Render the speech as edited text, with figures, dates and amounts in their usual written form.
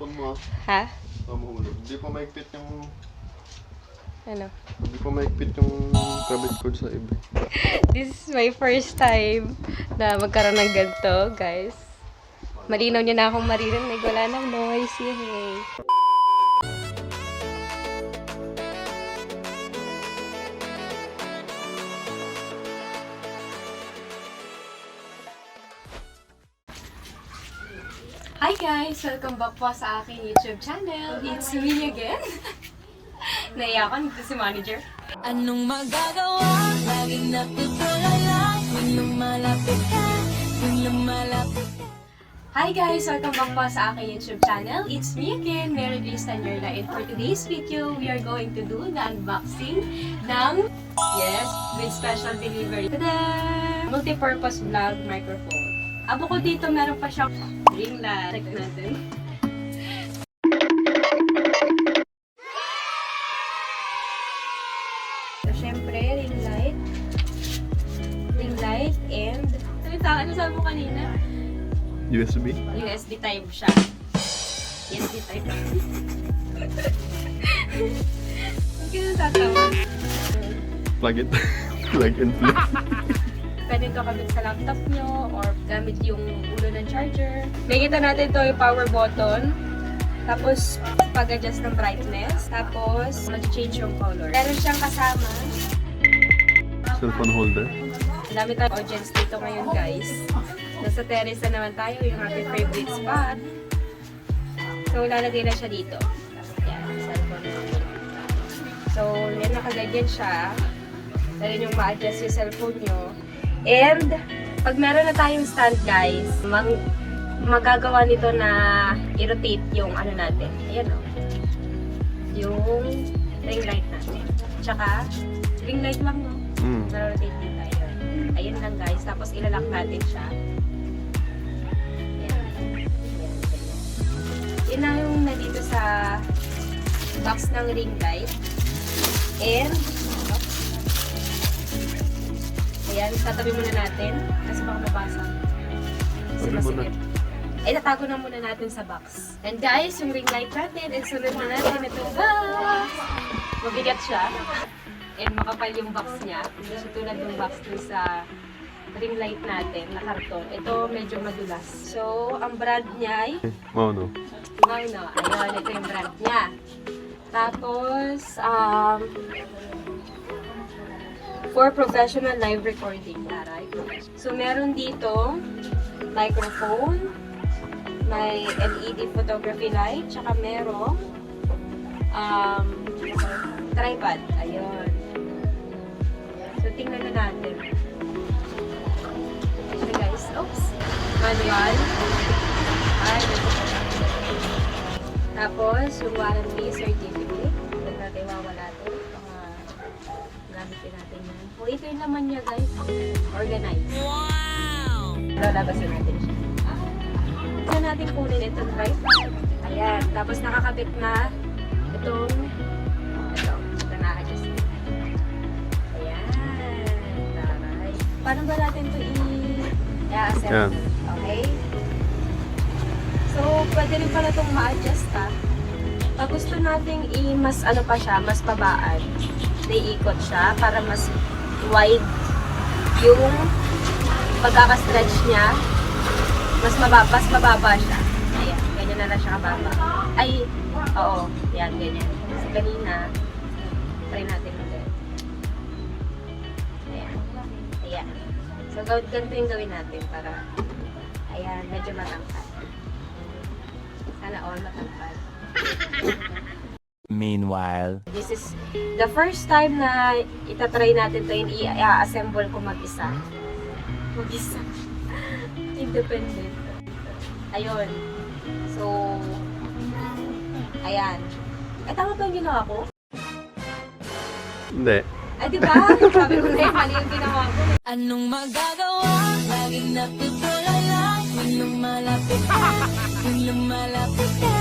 cellphone mo. Ha? Mahulog. Hindi pa maigpit yung... Ano? Hindi pa maigpit yung kabit code sa iba. This is my first time na magkaroon ng ganito, guys. Malinaw niyo na akong maririnig. Wala nang noise. Yay! Hi guys! Welcome back po sa aking YouTube channel. It's me again. Naiya ako, nito si manager. Anong magagawa? Laging napitulala. Kung lumalapit ka, kung lumalapit ka. Hi guys! Welcome back po sa aking YouTube channel. It's me again, Tanierla. And for today's video, we are going to do the unboxing ng, yes, with special delivery. Tada! Multi-purpose vlog microphone. Abo ko dito, meron pa siyang Ringlight. Check natin. So, syempre, Ringlight. Ringlight and... Ano sabi mo kanina? USB? USB type siya. USB type. Ang kinatatawa. Plug it. Plug and play. Pwede ito kabit sa laptop nyo or gamit yung ulo ng charger. Makikita natin ito yung power button. Tapos, pag-adjust ng brightness. Tapos, mag-change yung color. Meron siyang kasama. Cellphone holder. Ang dami tayong audience dito ngayon, guys. Nasa TRRS na naman tayo, yung ating favorite spot. So, lalagay na siya dito. Yan, cellphone holder. So, yan, nakaganyan siya. Dahil yung ma-adjust yung cellphone nyo. And, pag meron na tayong stand, guys, magagawa nito na i-rotate yung ano natin. Ayan o. Yung ring light natin. Tsaka, ring light lang, no? Na-rotate din tayo. Ayan lang, guys. Tapos, ilalak natin siya. Ayan. Yun na yung nandito sa box ng ring light. And, ayan, tatabi muna natin kasi baka mabasa. Kasi masikip. Ay, natago na muna natin sa box. And guys, yung ring light natin, and sunod na natin itong box. Mabigat siya. And makapal yung box niya. Hindi siya tulad yung box dun sa ring light natin na karton. Ito medyo madulas. So, ang brand niya ay MAONO. MAONO. Ayun, ito yung brand niya. Tapos, for professional live recording. Taray. So, meron dito microphone, may LED photography light, tsaka merong tripod. Ayun. So, tingnan na natin. So, guys, oops. Manual. Ay, tapos, yung warranty certificate. Huwag natin wawala ito. Gamitin natin yan. Kung ito yung laman niya, guys, organize. Wow! Lalabasin natin siya. Gusto natin kunin itong tripod. Ayan. Tapos nakakabit na ito na-adjust. Ayan. Taray. Paano ba natin ito i-assemble? Okay? So, pwede rin pala itong ma-adjust, ha? Pag gusto nating mas ano pa siya, mas pabaan, naiikot siya para mas wide yung pagkaka-stretch niya, mas mababa siya. Ayan, ganyan na siya kababa. Ay, oo, yan, ganyan. Kasi kanina, try natin ulit. Ayan, ayan. So, ganito yung gawin natin para, ayan, medyo matangkad. Sana all matangkad. Meanwhile, This is the first time na itatry natin to, i-assemble ko mag-isa. Mag-isa. Independent. Ayun. So, ayan. Ay, tama ba yung ginawa ko? Hindi. Ay, diba? Sabi ko na yung mali yung ginawa ko. anong magagawa? Laging napitulala. Kung lumalapit ka, kung lumalapit ka.